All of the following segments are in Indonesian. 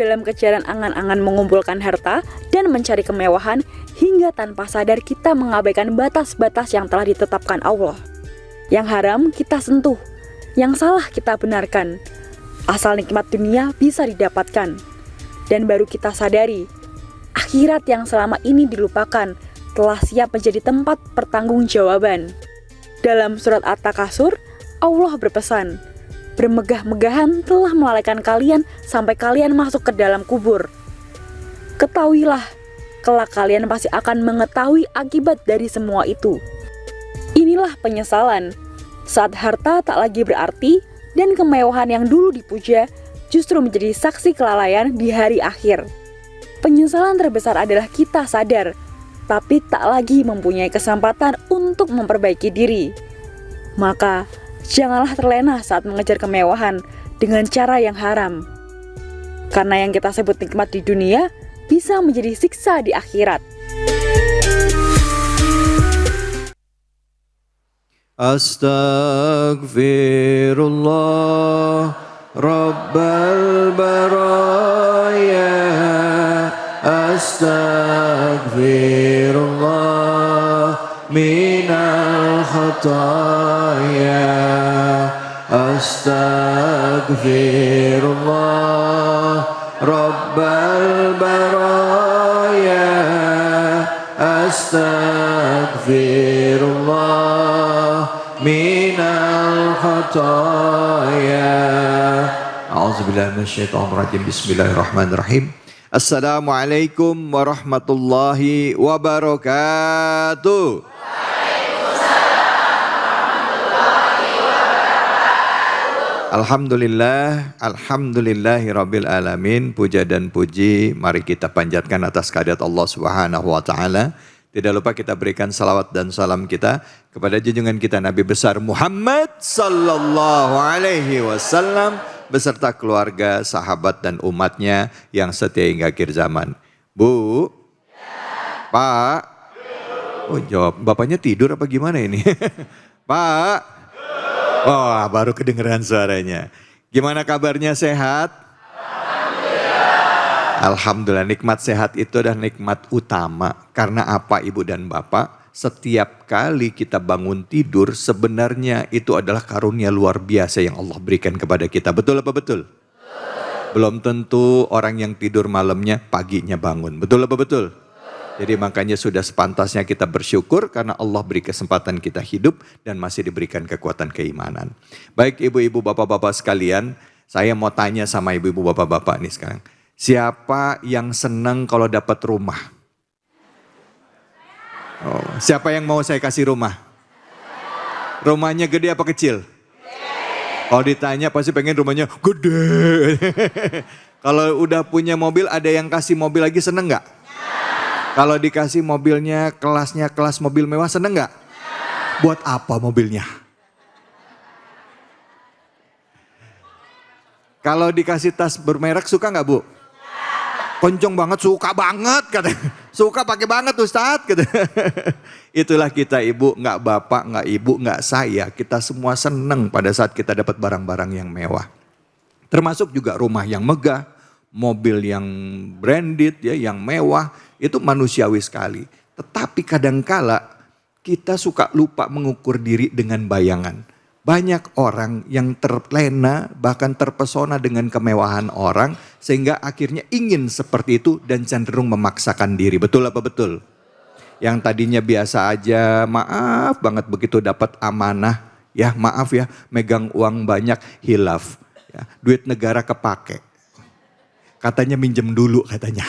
dalam kejaran angan-angan mengumpulkan harta dan mencari kemewahan, hingga tanpa sadar kita mengabaikan batas-batas yang telah ditetapkan Allah. Yang haram kita sentuh, yang salah kita benarkan. Asal nikmat dunia bisa didapatkan. Dan baru kita sadari, akhirat yang selama ini dilupakan telah siap menjadi tempat pertanggungjawaban. Dalam surat At-Takasur, Allah berpesan, bermegah-megahan telah melalaikan kalian sampai kalian masuk ke dalam kubur. Ketahuilah, kelak kalian pasti akan mengetahui akibat dari semua itu. Inilah penyesalan, saat harta tak lagi berarti dan kemewahan yang dulu dipuja justru menjadi saksi kelalaian di hari akhir. Penyesalan terbesar adalah kita sadar, tapi tak lagi mempunyai kesempatan untuk memperbaiki diri. Maka, janganlah terlena saat mengejar kemewahan dengan cara yang haram. Karena yang kita sebut nikmat di dunia bisa menjadi siksa di akhirat. Astaghfirullah Rabbal baraya. Astaghfirullah minal khataya. Astaghfirullah Rabbal baraya. Astaghfirullah minal khataya. A'udzubillahi minasyaitonir rajim. Bismillahirrahmanirrahim. Assalamualaikum warahmatullahi wabarakatuh. Alhamdulillah, alhamdulillahirabbil alamin. Puja dan puji mari kita panjatkan atas kehadirat Allah Subhanahu wa taala. Tidak lupa kita berikan salawat dan salam kita kepada junjungan kita Nabi besar Muhammad sallallahu alaihi wasallam beserta keluarga, sahabat dan umatnya yang setia hingga akhir zaman. Bu? Ya. Pak? Oh jawab, bapaknya tidur apa gimana ini? Pak? Oh, baru kedengeran suaranya. Gimana kabarnya, sehat? Alhamdulillah. Alhamdulillah, nikmat sehat itu adalah nikmat utama. Karena apa Ibu dan Bapak? Setiap kali kita bangun tidur sebenarnya itu adalah karunia luar biasa yang Allah berikan kepada kita. Betul apa betul? Betul. Belum tentu orang yang tidur malamnya paginya bangun. Betul apa betul? Jadi makanya sudah sepantasnya kita bersyukur karena Allah beri kesempatan kita hidup dan masih diberikan kekuatan keimanan. Baik ibu-ibu bapak-bapak sekalian, saya mau tanya sama ibu-ibu bapak-bapak nih sekarang. Siapa yang senang kalau dapat rumah? Oh, siapa yang mau saya kasih rumah? Rumahnya gede apa kecil? Kalau ditanya pasti pengen rumahnya gede. Kalau udah punya mobil ada yang kasih mobil lagi seneng gak? Kalau dikasih mobilnya kelasnya kelas mobil mewah seneng gak? Buat apa mobilnya? Kalau dikasih tas bermerek suka gak Bu? Kenceng banget, suka banget katanya. Suka pakai banget Ustadz katanya. Itulah kita ibu, gak bapak, gak ibu, gak saya. Kita semua seneng pada saat kita dapat barang-barang yang mewah. Termasuk juga rumah yang megah, mobil yang branded ya, yang mewah. Itu manusiawi sekali. Tetapi kadangkala kita suka lupa mengukur diri dengan bayangan. Banyak orang yang terlena bahkan terpesona dengan kemewahan orang. Sehingga akhirnya ingin seperti itu dan cenderung memaksakan diri. Betul apa betul? Yang tadinya biasa aja, maaf banget begitu dapat amanah. Ya maaf ya, megang uang banyak hilaf. Ya, duit negara kepake. Katanya minjem dulu katanya.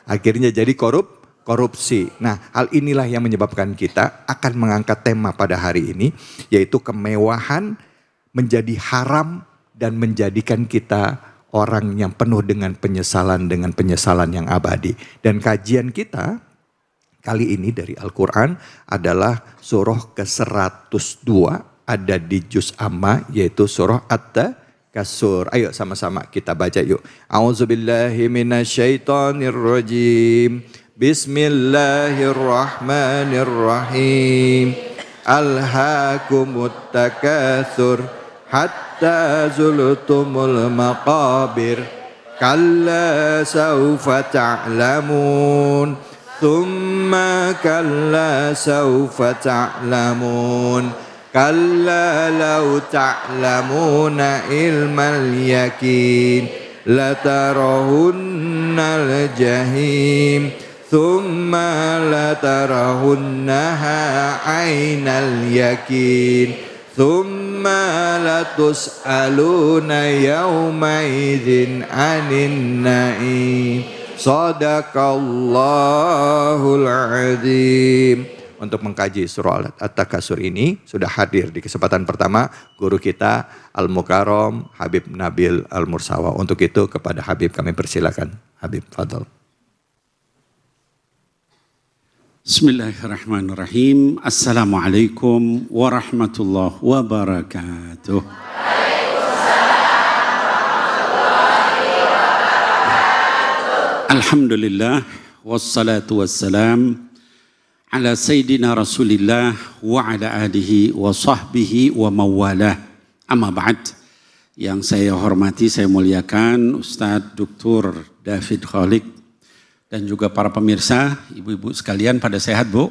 Akhirnya jadi korupsi. Nah, hal inilah yang menyebabkan kita akan mengangkat tema pada hari ini, yaitu kemewahan menjadi haram dan menjadikan kita orang yang penuh dengan penyesalan yang abadi. Dan kajian kita kali ini dari Al-Quran adalah surah ke-102, ada di juz amma, yaitu surah At-Takasur. Ayo sama-sama kita baca yuk. A'udzubillahi minasyaitonirrajim. Bismillahirrahmanirrahim. Alhaakumut takatsur hatta zultumul maqabir. كلا سوف تعلمون ثم كلا سوف تعلمون كلا لو تعلمون علم اليقين لترهن الجحيم ثم لترهنها عين اليقين ثم لتسألون يومئذ عن النعيم Sadaqallahul Azim. Untuk mengkaji surah At-Takasur ini sudah hadir di kesempatan pertama guru kita Al-Mukarram Habib Nabil Al-Mursawa. Untuk itu kepada Habib kami persilakan. Habib, fadhal. Bismillahirrahmanirrahim. Assalamualaikum warahmatullahi wabarakatuh. Alhamdulillah wassalatu wassalam ala sayyidina Rasulillah wa ala alihi wa sahbihi wa mawalah. Amma ba'd. Yang saya hormati, saya muliakan Ustadz Dr. David Khalik dan juga para pemirsa, ibu-ibu sekalian pada sehat, Bu?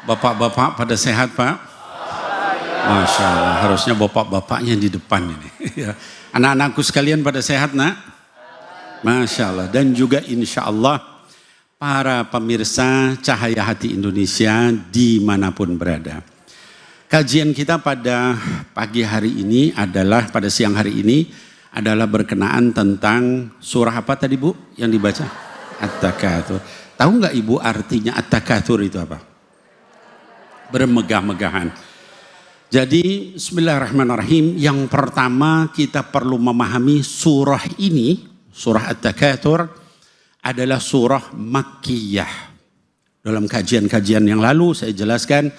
Bapak-bapak pada sehat, Pak? Masya Allah, harusnya bapak-bapaknya di depan ini. Anak-anakku sekalian pada sehat, nak? Masya Allah. Dan juga insya Allah para pemirsa Cahaya Hati Indonesia dimanapun berada. Kajian kita pada pagi hari ini adalah, pada siang hari ini adalah berkenaan tentang surah apa tadi, Bu, yang dibaca? At-Takatsur. Tahu nggak Ibu artinya At-Takatsur itu apa? Bermegah-megahan. Jadi bismillahirrahmanirrahim, yang pertama kita perlu memahami surah ini, surah At-Takatsur adalah surah Makkiyah. Dalam kajian-kajian yang lalu saya jelaskan,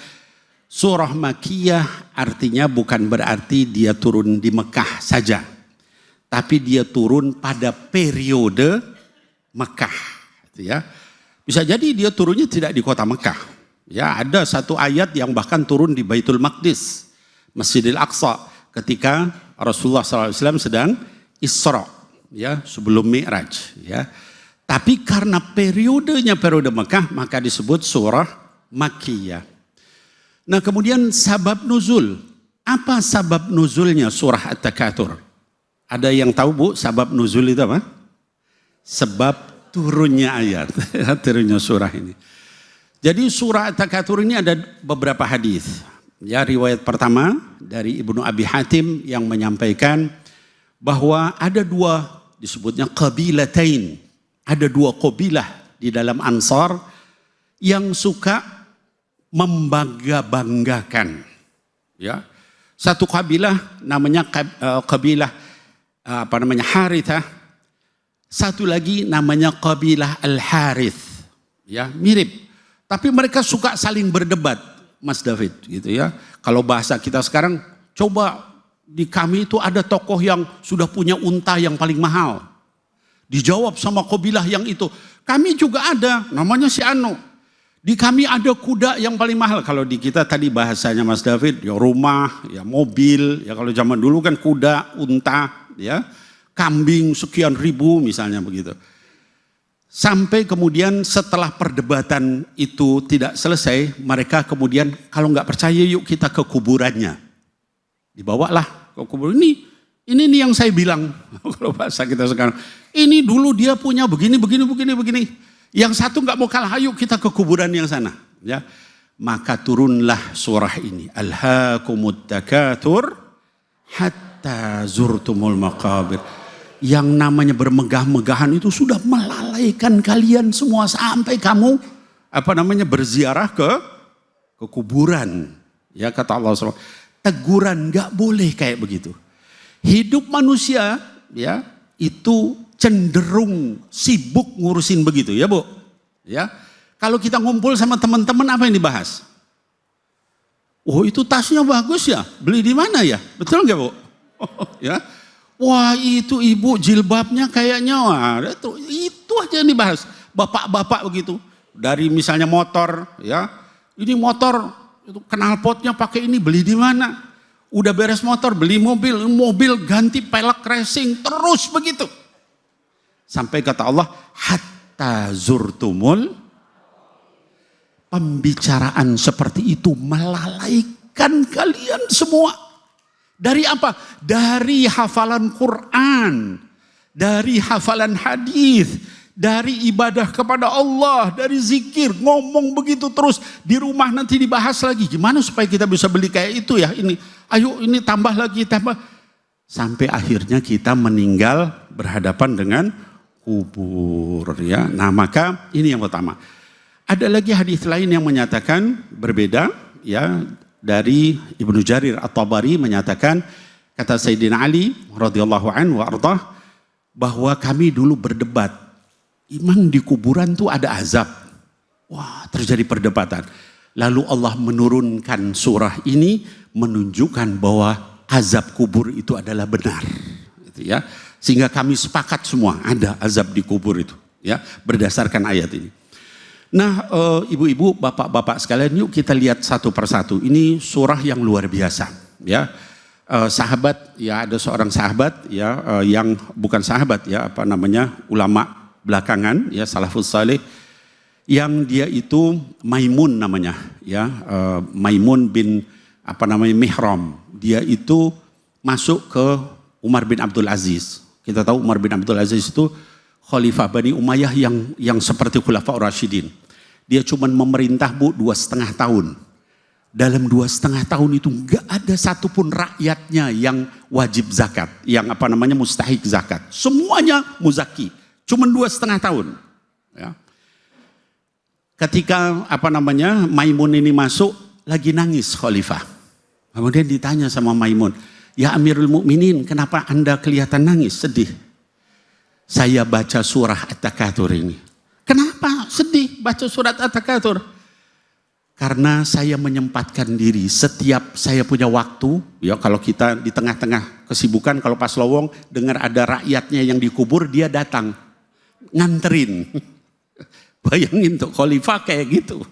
surah Makkiyah artinya bukan berarti dia turun di Mekah saja, tapi dia turun pada periode Mekah. Ya. Bisa jadi dia turunnya tidak di kota Mekah. Ya, ada satu ayat yang bahkan turun di Baitul Maqdis, Masjidil Aqsa, ketika Rasulullah SAW sedang Isra, ya, sebelum Mi'raj, ya. Tapi karena periodenya periode Mekah, maka disebut surah Makkiyah. Nah, kemudian sabab nuzul. Apa sabab nuzulnya surah At-Takatsur? Ada yang tahu, Bu, sabab nuzul itu apa? Sebab turunnya ayat, turunnya surah ini. Jadi surah At-Takatsur ini ada beberapa hadis. Ya, riwayat pertama dari Ibnu Abi Hatim yang menyampaikan bahwa ada dua, disebutnya qabilatain. Ada dua qabilah di dalam Ansar yang suka membangga-banggakan. Ya. Satu qabilah namanya qabilah Harithah. Satu lagi namanya qabilah Al-Harith. Ya, mirip. Tapi mereka suka saling berdebat, Mas David, gitu ya. Kalau bahasa kita sekarang, coba di kami itu ada tokoh yang sudah punya unta yang paling mahal. Dijawab sama qabilah yang itu, kami juga ada, namanya si Anu. Di kami ada kuda yang paling mahal. Kalau di kita tadi bahasanya Mas David, ya rumah, ya mobil, ya kalau zaman dulu kan kuda, unta, ya kambing sekian ribu misalnya begitu. Sampai kemudian setelah perdebatan itu tidak selesai, mereka kemudian kalau nggak percaya yuk kita ke kuburannya. Dibawalah ke kuburan ini nih yang saya bilang, kalau bahasa kita sekarang, ini dulu dia punya begini. Yang satu nggak mau kalah, ayo kita ke kuburan yang sana. Ya, maka turunlah surah ini. Alhaakumut takatsur hatta zurtumul maqabir. Yang namanya bermegah-megahan itu sudah melalaikan kalian semua sampai kamu berziarah ke kuburan. Ya, kata Allah SWT, teguran nggak boleh kayak begitu. Hidup manusia ya itu cenderung sibuk ngurusin begitu ya, Bu. Ya. Kalau kita ngumpul sama teman-teman apa yang dibahas? Oh, itu tasnya bagus ya. Beli di mana ya? Betul nggak, Bu? Ya. Wah, itu ibu jilbabnya kayaknya itu aja yang dibahas. Bapak-bapak begitu. Dari misalnya motor ya. Ini motor itu knalpotnya pakai ini, beli di mana? Udah beres motor, beli mobil ganti pelek racing, terus begitu. Sampai kata Allah, hatta zurtumul. Pembicaraan seperti itu melalaikan kalian semua. Dari apa? Dari hafalan Quran, dari hafalan hadis, dari ibadah kepada Allah, dari zikir, ngomong begitu terus. Di rumah nanti dibahas lagi, gimana supaya kita bisa beli kayak itu ya, ini. Ayo ini tambah lagi, tambah. Sampai akhirnya kita meninggal berhadapan dengan kubur ya. Nah maka ini yang pertama. Ada lagi hadis lain yang menyatakan berbeda ya, dari Ibnu Jarir At-Tabari menyatakan, kata Sayyidina Ali radhiyallahu anhu wa ardhah, bahwa kami dulu berdebat, emang di kuburan tuh ada azab. Wah, terjadi perdebatan. Lalu Allah menurunkan surah ini menunjukkan bahwa azab kubur itu adalah benar. Gitu ya. Sehingga kami sepakat semua ada azab di kubur itu. Ya, berdasarkan ayat ini. Nah, ibu-ibu, bapak-bapak sekalian, yuk kita lihat satu persatu. Ini surah yang luar biasa. Ya, sahabat, ya ada seorang sahabat, ya yang bukan sahabat, ya apa namanya, ulama belakangan, ya salafus saleh, yang dia itu Maimun namanya, ya Maimun bin apa namanya Mihram. Dia itu masuk ke Umar bin Abdul Aziz. Kita tahu Umar bin Abdul Aziz itu Khalifah Bani Umayyah yang seperti Khulafaur Rasyidin. Dia cuma memerintah 2,5 tahun. Dalam 2,5 tahun itu enggak ada satupun rakyatnya yang wajib zakat, yang apa namanya mustahik zakat. Semuanya muzaki. Cuma 2,5 tahun. Ya. Ketika apa namanya Maimun ini masuk, lagi nangis Khalifah. Kemudian ditanya sama Maimun, ya Amirul Mukminin, kenapa Anda kelihatan nangis, sedih? Saya baca surah At-Takatsur ini. Kenapa sedih baca surat At-Takatsur? Karena saya menyempatkan diri setiap saya punya waktu, ya kalau kita di tengah-tengah kesibukan, kalau pas lowong dengar ada rakyatnya yang dikubur, dia datang nganterin. Bayangin tuh khalifah kayak gitu.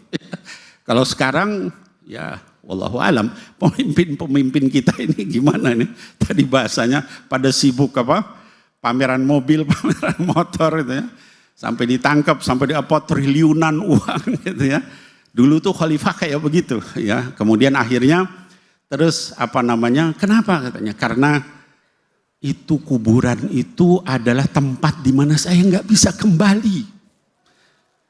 Kalau sekarang ya wallahu alam, pemimpin kita ini gimana nih? Tadi bahasanya pada sibuk apa? Pameran mobil, pameran motor gitu ya. Sampai ditangkap, sampai triliunan uang gitu ya. Dulu tuh khalifah kayak begitu ya. Kemudian akhirnya terus apa namanya? Kenapa katanya? Karena itu kuburan itu adalah tempat di mana saya nggak bisa kembali.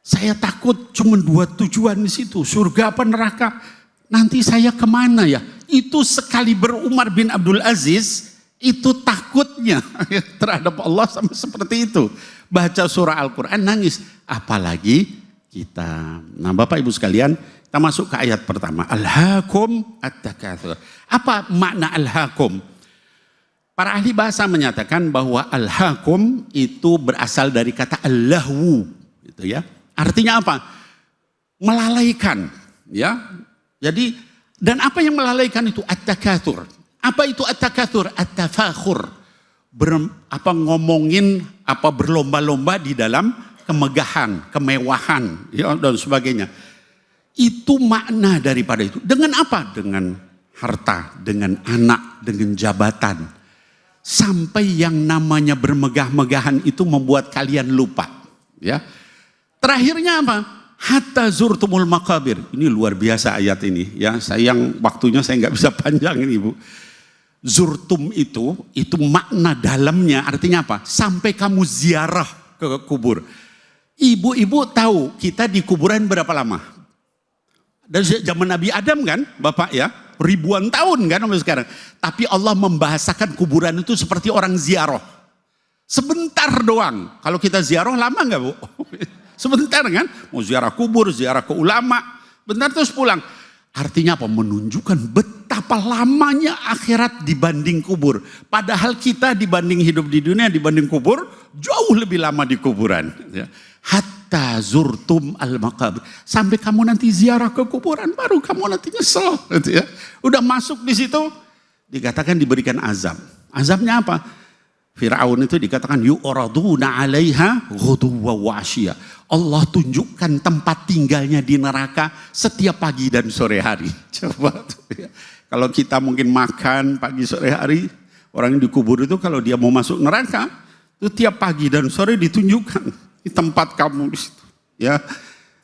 Saya takut cuma 2 tujuan di situ, surga apa neraka. Nanti saya kemana ya? Itu sekali Umar bin Abdul Aziz itu takutnya terhadap Allah sampai seperti itu. Baca surah Al-Quran nangis, apalagi kita. Nah Bapak Ibu sekalian, kita masuk ke ayat pertama. Alhaakum at-takatsur. Apa makna alhaakum? Para ahli bahasa menyatakan bahwa alhaakum itu berasal dari kata allahu, gitu ya. Artinya apa? Melalaikan, ya. Jadi dan apa yang melalaikan itu at-takatsur. Apa itu at-takatsur? At-tafakhur. Ngomongin apa berlomba-lomba di dalam kemegahan, kemewahan, ya dan sebagainya. Itu makna daripada itu. Dengan apa? Dengan harta, dengan anak, dengan jabatan. Sampai yang namanya bermegah-megahan itu membuat kalian lupa, ya. Terakhirnya apa? Hatta zurtumul maqabir. Ini luar biasa ayat ini, ya. Sayang waktunya saya nggak bisa panjangin Ibu. Zurtum itu makna dalamnya artinya apa? Sampai kamu ziarah ke kubur. Ibu-ibu tahu kita di kuburan berapa lama? Dari zaman Nabi Adam kan, Bapak ya, ribuan tahun kan sampai sekarang. Tapi Allah membahasakan kuburan itu seperti orang ziarah. Sebentar doang. Kalau kita ziarah lama nggak Bu? Sebentar kan? Mau ziarah kubur, ziarah ke ulama, bentar terus pulang. Artinya apa? Menunjukkan betapa lamanya akhirat dibanding kubur. Padahal kita dibanding hidup di dunia, dibanding kubur, jauh lebih lama di kuburan. Hatta zurtum al-maqabir. Sampai kamu nanti ziarah ke kuburan, baru kamu nanti nyesel. Gitu ya. Udah masuk di situ, dikatakan diberikan azab. Azabnya apa? Fir'aun itu dikatakan yu'raduna 'alaiha ghuduwwan wa 'ashiyya. Allah tunjukkan tempat tinggalnya di neraka setiap pagi dan sore hari. Coba tuh ya. Kalau kita mungkin makan pagi sore hari, orang yang dikubur itu kalau dia mau masuk neraka, itu tiap pagi dan sore ditunjukkan di tempat kamu di situ. Ya,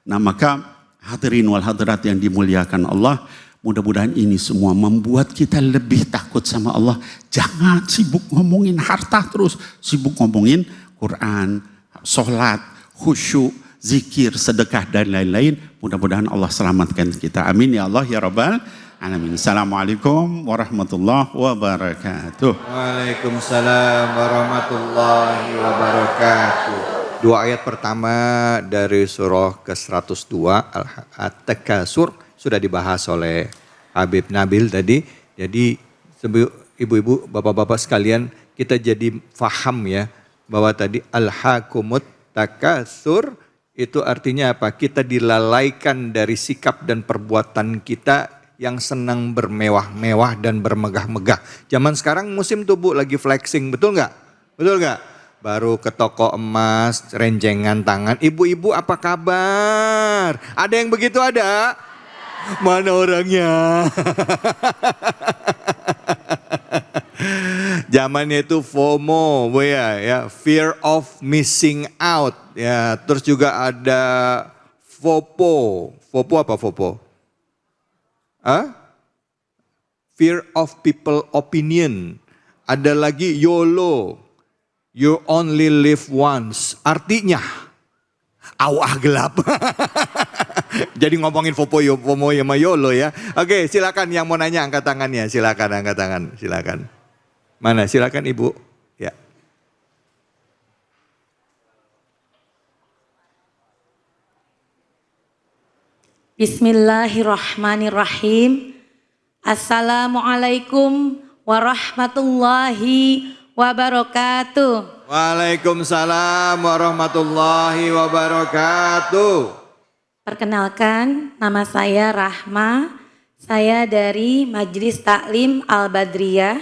nah maka hadirin wal hadirat yang dimuliakan Allah, mudah-mudahan ini semua membuat kita lebih takut sama Allah. Jangan sibuk ngomongin harta terus, sibuk ngomongin Quran, sholat, khusyuk, zikir, sedekah dan lain-lain. Mudah-mudahan Allah selamatkan kita. Amin ya Allah ya Rabbal Alamin. Assalamualaikum warahmatullahi wabarakatuh. Waalaikumsalam warahmatullahi wabarakatuh. Dua ayat pertama dari surah ke-102 At-Takasur sudah dibahas oleh Habib Nabil tadi. Jadi ibu-ibu, bapak-bapak sekalian, kita jadi faham ya bahwa tadi al-hakumut takasur itu artinya apa? Kita dilalaikan dari sikap dan perbuatan kita yang senang bermewah-mewah dan bermegah-megah. Zaman sekarang musim tuh Bu lagi flexing, betul nggak? Betul nggak? Baru ke toko emas, rencengan tangan. Ibu-ibu apa kabar? Ada yang begitu ada? Mana orangnya? Zamannya itu FOMO, ya, fear of missing out, ya. Terus juga ada FOPO. FOPO apa FOPO? Fear of people opinion. Ada lagi YOLO. You only live once. Artinya, awah gelap. Jadi ngomongin FOMO sama YOLO ya. Oke, silakan yang mau nanya angkat tangannya. Silakan angkat tangan, silakan. Mana? Silakan Ibu. Ya. Bismillahirrahmanirrahim. Assalamualaikum warahmatullahi wabarakatuh. Waalaikumsalam warahmatullahi wabarakatuh. Perkenalkan, nama saya Rahma. Saya dari Majelis Taklim Al-Badriyah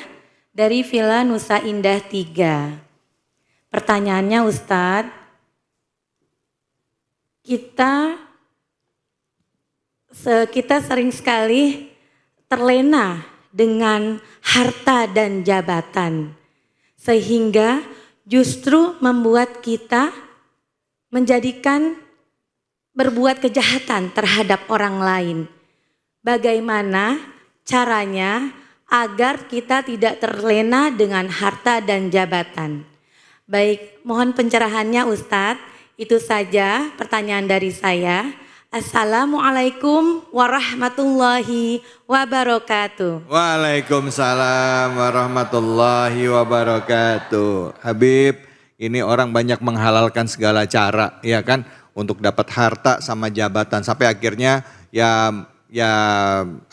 dari Villa Nusa Indah 3. Pertanyaannya Ustadz, kita sering sekali terlena dengan harta dan jabatan, sehingga justru membuat kita menjadikan berbuat kejahatan terhadap orang lain. Bagaimana caranya agar kita tidak terlena dengan harta dan jabatan? Baik, mohon pencerahannya Ustadz. Itu saja pertanyaan dari saya. Assalamualaikum warahmatullahi wabarakatuh. Waalaikumsalam warahmatullahi wabarakatuh. Habib, ini orang banyak menghalalkan segala cara, ya kan, untuk dapat harta sama jabatan sampai akhirnya ya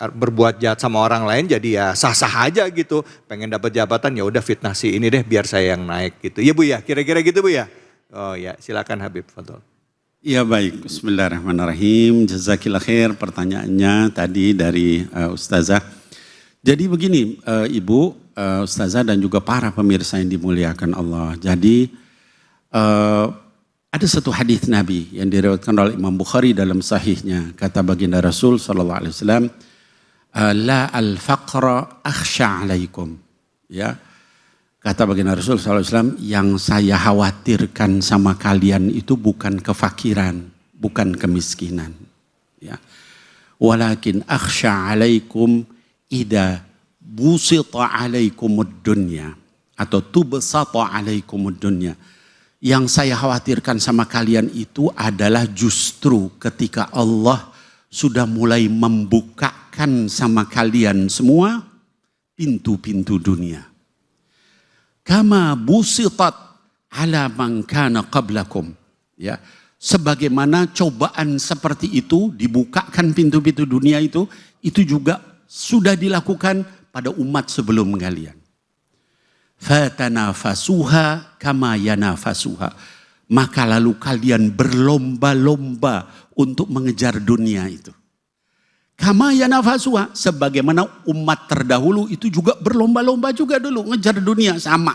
berbuat jahat sama orang lain, jadi ya sah-sah aja gitu. Pengen dapat jabatan ya udah fitnah si ini deh biar saya yang naik gitu. Ya Bu ya, kira-kira gitu Bu ya. Oh ya, silakan Habib, fadhol. Ya baik, bismillahirrahmanirrahim. Jazakillah khair pertanyaannya tadi dari Ustazah. Jadi begini Ibu, Ustazah dan juga para pemirsa yang dimuliakan Allah. Jadi ada satu hadis Nabi yang diriwayatkan oleh Imam Bukhari dalam sahihnya. Kata baginda Rasul SAW, la al-faqra akhsha alaikum. Ya. Kata baginda Rasul SAW, yang saya khawatirkan sama kalian itu bukan kefakiran, bukan kemiskinan. Ya. Walakin akhsha alaikum ida busita alaikumud dunya. Atau tubsata alaikumud dunya. Yang saya khawatirkan sama kalian itu adalah justru ketika Allah sudah mulai membukakan sama kalian semua pintu-pintu dunia. Kama busitat ala man kana qablakum, ya, sebagaimana cobaan seperti itu dibukakan pintu-pintu dunia itu juga sudah dilakukan pada umat sebelum kalian. Fatanafasuha kama yanafasuha, maka lalu kalian berlomba-lomba untuk mengejar dunia itu. Kama yanafasuha, sebagaimana umat terdahulu itu juga berlomba-lomba juga dulu ngejar dunia sama.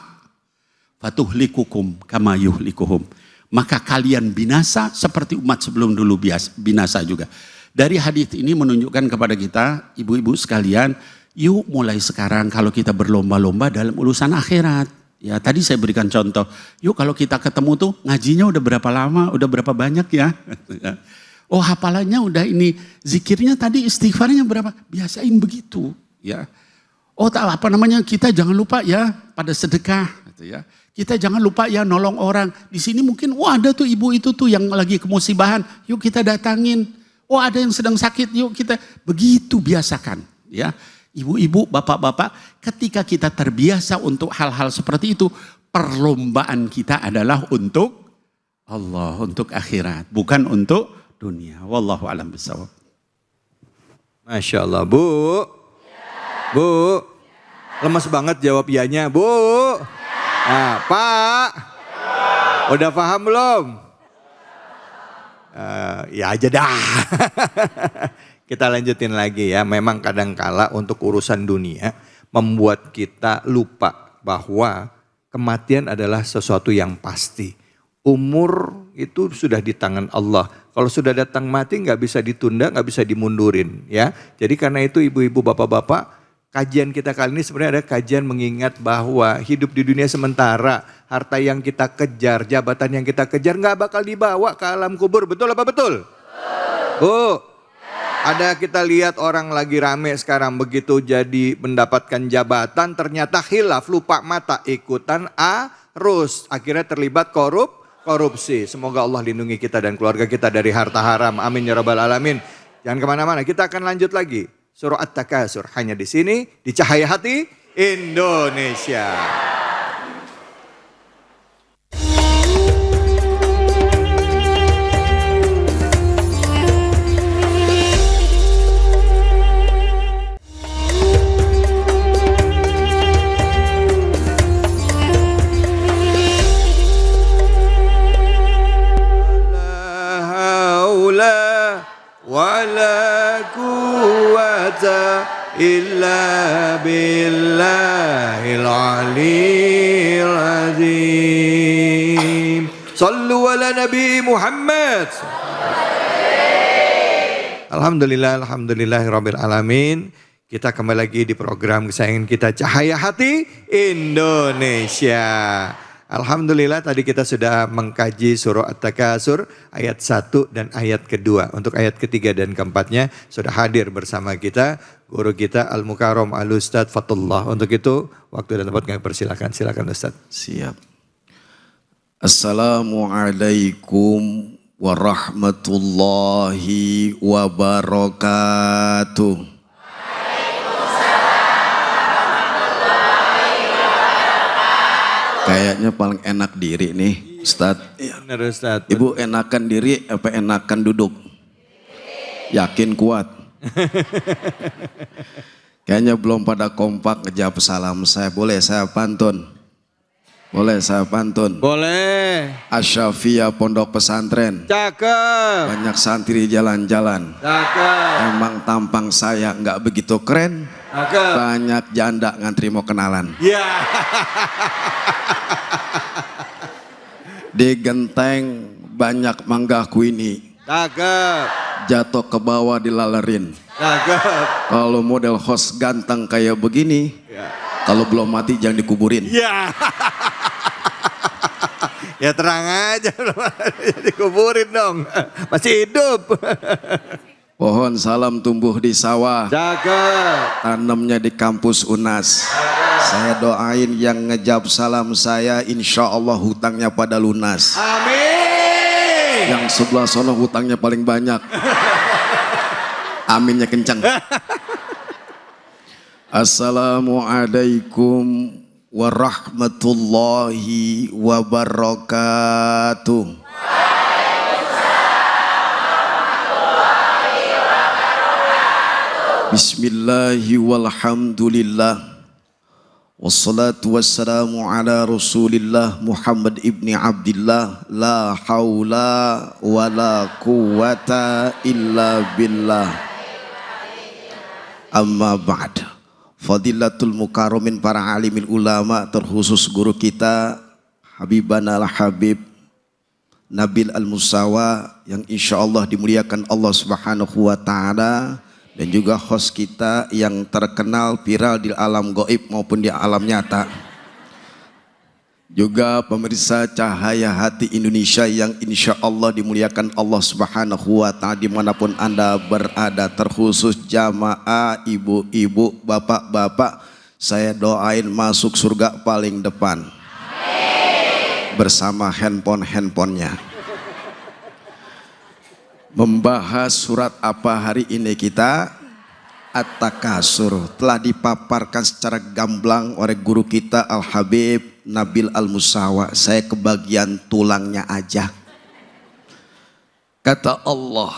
Fatuhlikukum kama yuhlikuhum, maka kalian binasa seperti umat sebelum dulu binasa juga. Dari hadis ini menunjukkan kepada kita ibu-ibu sekalian, Yuk mulai sekarang kalau kita berlomba-lomba dalam urusan akhirat. Ya tadi saya berikan contoh, yuk kalau kita ketemu tuh ngajinya udah berapa lama, udah berapa banyak ya. Oh hafalannya udah ini, zikirnya tadi istighfarnya berapa, biasain begitu ya. Oh apa namanya, kita jangan lupa ya pada sedekah gitu ya. Kita jangan lupa ya nolong orang. Di sini mungkin ada tuh ibu itu tuh yang lagi kemusibahan, yuk kita datangin. Oh ada yang sedang sakit, yuk kita begitu biasakan ya. Ibu-ibu, bapak-bapak, ketika kita terbiasa untuk hal-hal seperti itu, perlombaan kita adalah untuk Allah, untuk akhirat, bukan untuk dunia. Wallahu a'lam bishawab. Masya Allah, Bu. Bu. Lemas banget jawab ianya, Bu. Nah, Pak. Udah paham belum? Ya aja dah. Kita lanjutin lagi ya. Memang kadangkala untuk urusan dunia membuat kita lupa bahwa kematian adalah sesuatu yang pasti. Umur itu sudah di tangan Allah. Kalau sudah datang mati nggak bisa ditunda, nggak bisa dimundurin ya. Jadi karena itu ibu-ibu, bapak-bapak, kajian kita kali ini sebenarnya ada kajian mengingat bahwa hidup di dunia sementara, harta yang kita kejar, jabatan yang kita kejar nggak bakal dibawa ke alam kubur. Betul apa betul? Bu, ada kita lihat orang lagi rame sekarang begitu jadi mendapatkan jabatan ternyata khilaf, lupa mata, ikutan arus. Akhirnya terlibat korupsi. Semoga Allah lindungi kita dan keluarga kita dari harta haram. Amin ya rabbal alamin. Jangan kemana-mana, kita akan lanjut lagi. Surah At-Takasur hanya di sini di Cahaya Hati Indonesia. Wala quwwata illa billahil aliyyil azim. Sallu ala Nabi Muhammad. Alhamdulillahirabbil alamin. Kita kembali lagi di program kesayangan kita Cahaya Hati Indonesia. Alhamdulillah tadi kita sudah mengkaji surah At-Takasur ayat 1 dan ayat kedua. Untuk ayat ketiga dan keempatnya sudah hadir bersama kita guru kita Al-Mukarram Al-Ustadz Fatullah. Untuk itu waktu dan tempat kami persilakan. Silakan Ustadz. Siap. Assalamualaikum warahmatullahi wabarakatuh. Kayaknya paling enak diri nih, Ustadz. Iya, benar Ustadz. Ibu enakan diri apa enakan duduk? Yakin kuat? Kayaknya belum pada kompak ngejawab salam saya. Boleh saya pantun? Boleh saya pantun? Boleh. Asyafiyah Pondok Pesantren. Cakep. Banyak santri jalan-jalan. Cakep. Emang tampang saya nggak begitu keren. Cakep. Banyak janda ngantri mau kenalan. Ya. Di genteng banyak mangga kuini. Cakep. Jatuh ke bawah dilalerin. Cakep. Kalau model host ganteng kayak begini, Ya. kalau belum mati jangan dikuburin. Ya. Ya terang aja, dikuburin dong. Masih hidup. Pohon salam tumbuh di sawah, Cakep. tanamnya di kampus UNAS. Saya doain yang ngejawab salam saya, insya Allah hutangnya pada lunas. Amin. Yang sebelah sono hutangnya paling banyak. Aminnya kencang. Assalamualaikum warahmatullahi wabarakatuh. Bismillahi walhamdulillah. Wassalatu wassalamu ala rasulillah Muhammad ibni Abdillah. La hawla wa la quwata illa billah. Amma ba'd. Fadilatul mukarramin para alimil ulama, terkhusus guru kita Habibana al-Habib Nabil Al-Musawa yang insya Allah dimuliakan Allah Subhanahu wa ta'ala dan juga host kita yang terkenal viral di alam gaib maupun di alam nyata. Juga pemirsa Cahaya Hati Indonesia yang insya Allah dimuliakan Allah Subhanahu wa Ta'ala dimanapun Anda berada, terkhusus jamaah ibu-ibu, bapak-bapak, saya doain masuk surga paling depan bersama handphonenya. Membahas surat apa hari ini kita? At-Takasur. Telah dipaparkan secara gamblang oleh guru kita Al-Habib Nabil Al-Musawa. Saya kebagian tulangnya aja. Kata Allah,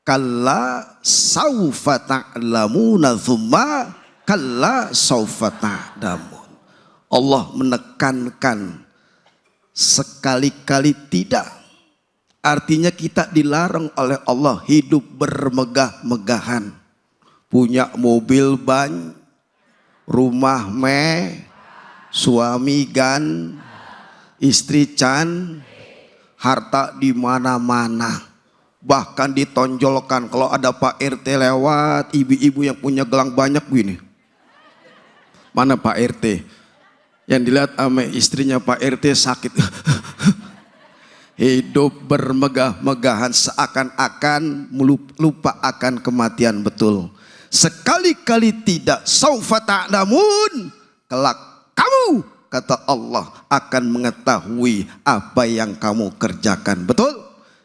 kalla saufa ta'lamuna thumma kalla saufa ta'lamun. Allah menekankan sekali-kali tidak. Artinya kita dilarang oleh Allah hidup bermegah-megahan. Punya mobil ban, rumah suami gan, istri can, harta di mana-mana. Bahkan ditonjolkan kalau ada Pak RT lewat, ibu-ibu yang punya gelang banyak begini. Mana Pak RT? Yang dilihat sama istrinya Pak RT sakit. Hidup bermegah-megahan seakan-akan lupa akan kematian, betul. Sekali-kali tidak, saufa ta'lamun, kelak kamu, kata Allah, akan mengetahui apa yang kamu kerjakan. Betul?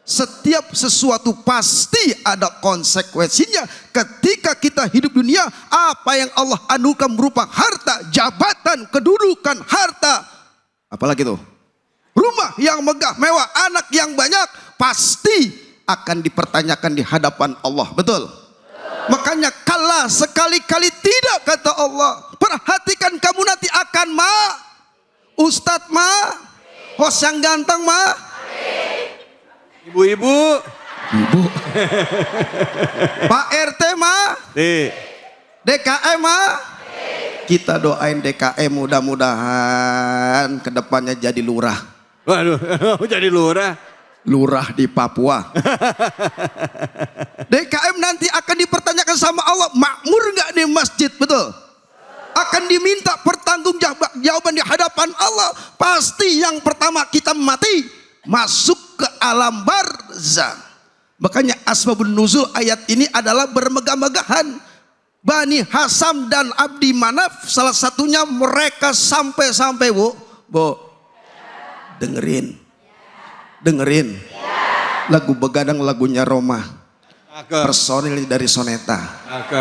Setiap sesuatu pasti ada konsekuensinya. Ketika kita hidup dunia, apa yang Allah anugerahkan berupa harta, jabatan, kedudukan, harta, apalagi itu, rumah yang megah, mewah, anak yang banyak, pasti akan dipertanyakan di hadapan Allah. Betul? Makanya kala sekali-kali tidak, kata Allah. Perhatikan kamu nanti akan Ustadz host yang ganteng Ibu-ibu, Pak RT DKM kita doain DKM mudah-mudahan kedepannya jadi lurah. waduh, jadi lurah di Papua. DKM nanti akan dipertanyakan sama Allah, makmur nggak di masjid, betul? Akan diminta pertanggungjawaban di hadapan Allah. Pasti yang pertama kita mati, masuk ke alam barzakh. Makanya asbabun nuzul ayat ini adalah bermegah-megahan. Bani Hasam dan Abdi Manaf, salah satunya mereka sampai Bu, dengerin lagu begadang, lagunya Roma, personil dari Soneta.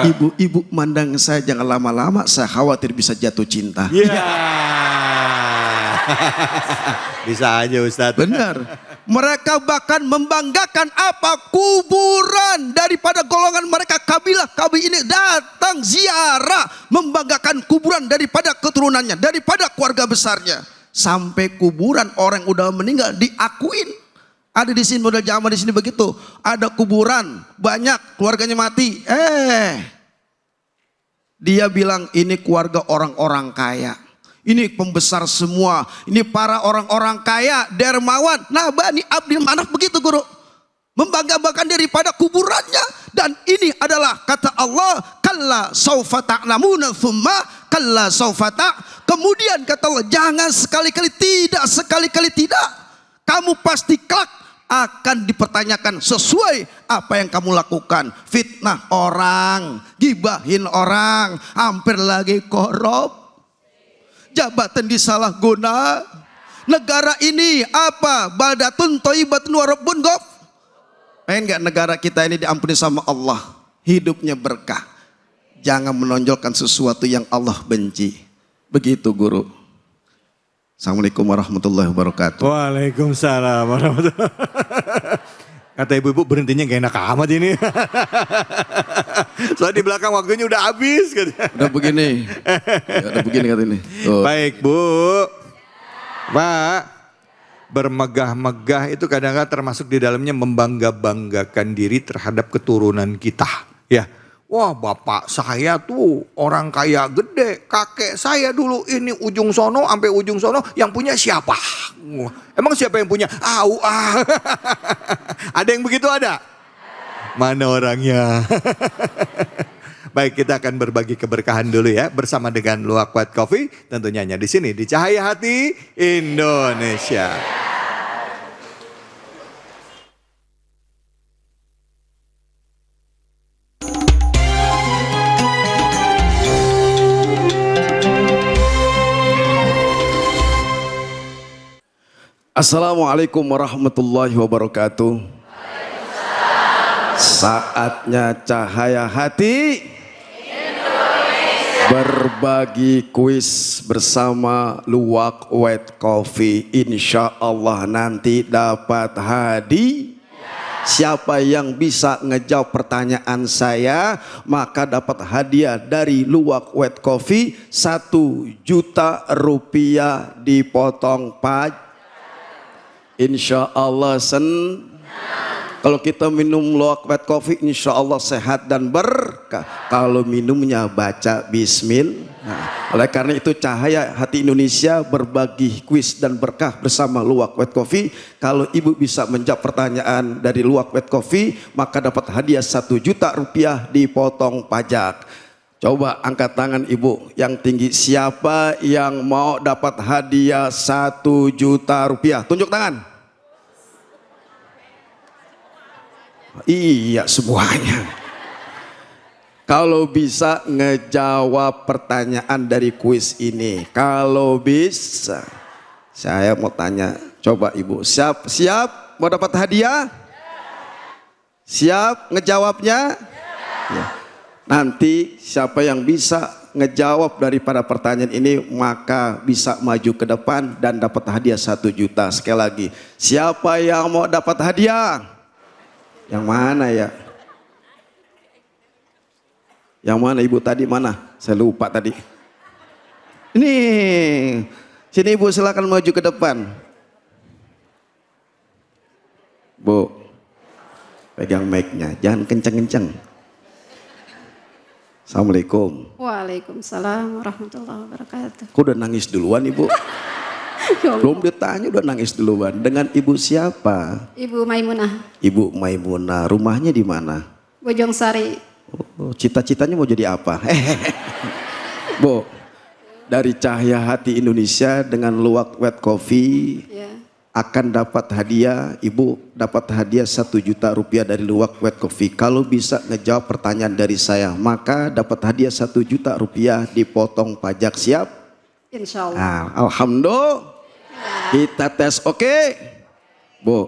Ibu-ibu mandang saya jangan lama-lama, saya khawatir bisa jatuh cinta. Bisa aja Ustadz. Benar. Mereka bahkan membanggakan apa? Kuburan daripada golongan mereka, kabilah ini datang ziarah, membanggakan kuburan daripada keturunannya, daripada keluarga besarnya. Sampai kuburan orang yang udah meninggal diakuin. Ada di sini model jamaah di sini begitu. Ada kuburan banyak, keluarganya mati. Dia bilang ini keluarga orang-orang kaya. Ini pembesar semua. Ini para orang-orang kaya, dermawan. Nah, Bani Abdul Manaf begitu, guru. Membanggakan daripada kuburannya. Dan ini adalah kata Allah, kalla saufa ta'lamuna thumma kalla saufa Kemudian kata Allah, jangan sekali-kali tidak. Kamu pasti kelak akan dipertanyakan sesuai apa yang kamu lakukan. Fitnah orang, gibahin orang, hampir lagi korup, jabatan disalahguna. Negara ini apa? Baldatun thayyibatun wa rabbun ghafur. Pengen gak negara kita ini diampuni sama Allah? Hidupnya berkah. Jangan menonjolkan sesuatu yang Allah benci. Begitu, guru. Assalamualaikum warahmatullahi wabarakatuh. Waalaikumsalam warahmatullahi wabarakatuh. Kata ibu-ibu berhentinya gak enak amat ini. Soalnya di belakang waktunya udah habis. Udah begini. Udah begini kata ini. Baik Bu. Pak, bermegah-megah itu kadang-kadang termasuk di dalamnya membangga-banggakan diri terhadap keturunan kita. Ya. Wah, bapak saya tuh orang kaya gede, kakek saya dulu ini ujung sono sampai ujung sono, yang punya siapa? Emang siapa yang punya? Ada yang begitu ada? Mana orangnya? Baik, kita akan berbagi keberkahan dulu ya bersama dengan Luwak White Coffee, tentunya hanya di sini di Cahaya Hati Indonesia. Assalamualaikum warahmatullahi wabarakatuh. Saatnya Cahaya Hati Indonesia berbagi kuis bersama Luwak White Coffee. Insya Allah nanti dapat hadiah. Siapa yang bisa ngejawab pertanyaan saya maka dapat hadiah dari Luwak White Coffee 1 juta rupiah dipotong pajak. Insya Allah kalau kita minum Luwak White Coffee insya Allah sehat dan berkah. Kalau minumnya baca bismillah. Oleh karena itu Cahaya Hati Indonesia berbagi kuis dan berkah bersama Luwak White Coffee. Kalau ibu bisa menjawab pertanyaan dari Luwak White Coffee maka dapat hadiah 1 juta rupiah dipotong pajak. Coba angkat tangan ibu yang tinggi. Siapa yang mau dapat hadiah 1 juta rupiah? Tunjuk tangan. Iya semuanya. Kalau bisa ngejawab pertanyaan dari kuis ini. Kalau bisa. Saya mau tanya. Coba ibu. Siap mau dapat hadiah? Siap ngejawabnya? Ya. Nanti siapa yang bisa ngejawab daripada pertanyaan ini maka bisa maju ke depan dan dapat hadiah 1 juta. Sekali lagi, siapa yang mau dapat hadiah? Yang mana ya? Yang mana ibu tadi mana? Saya lupa tadi. Ini, sini ibu silakan maju ke depan. Bu, pegang mic-nya, jangan kenceng-kenceng. Assalamualaikum. Waalaikumsalam warahmatullahi wabarakatuh. Kok udah nangis duluan ibu? Belum ditanya udah nangis duluan. Dengan ibu siapa? Ibu Maimunah, Ibu Maimunah. Rumahnya di mana? Bojong Sari. Oh, cita-citanya mau jadi apa? Bu, dari Cahaya Hati Indonesia dengan Luwak White Coffee Ya. akan dapat hadiah. Ibu dapat hadiah 1 juta rupiah dari Luwak White Coffee. Kalau bisa ngejawab pertanyaan dari saya maka dapat hadiah 1 juta rupiah dipotong pajak. Siap? Insya Allah. Nah, alhamdulillah. Kita tes oke. Bu,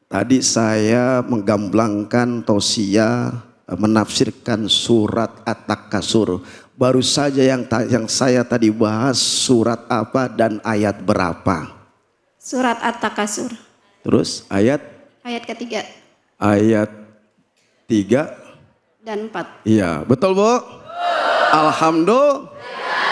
tadi saya menggamblangkan tausiah menafsirkan surat At-Takasur. Baru saja yang saya tadi bahas surat apa dan ayat berapa? Surat At-Takasur. Terus ayat Ayat 3 ayat 3 dan 4. Iya, betul Bu? Alhamdulillah.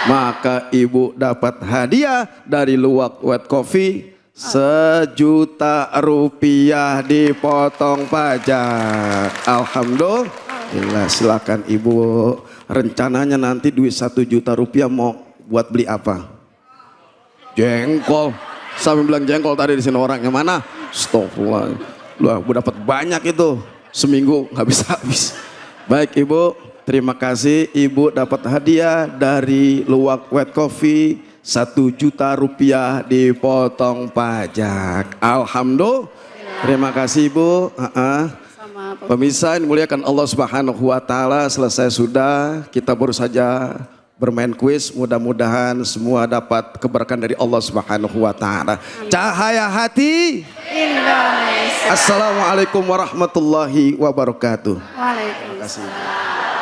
Maka ibu dapat hadiah dari Luwak White Coffee 1 juta rupiah dipotong pajak. Alhamdulillah. Silakan ibu. Rencananya nanti duit 1 juta rupiah mau buat beli apa? Jengkol. Sampai bilang jengkol tadi di sini orangnya mana? Astagfirullah. Loh, ibu dapat banyak itu. Seminggu nggak bisa habis. Baik ibu. Terima kasih ibu dapat hadiah dari Luwak White Coffee 1 juta rupiah dipotong pajak. Alhamdulillah. Terima kasih ibu. Pemirsa yang dimuliakan Allah Subhanahu wa taala, selesai sudah. Kita baru saja bermain kuis. Mudah-mudahan semua dapat keberkahan dari Allah Subhanahu wa taala. Cahaya Hati Indonesia. Assalamualaikum warahmatullahi wabarakatuh. Waalaikumsalam.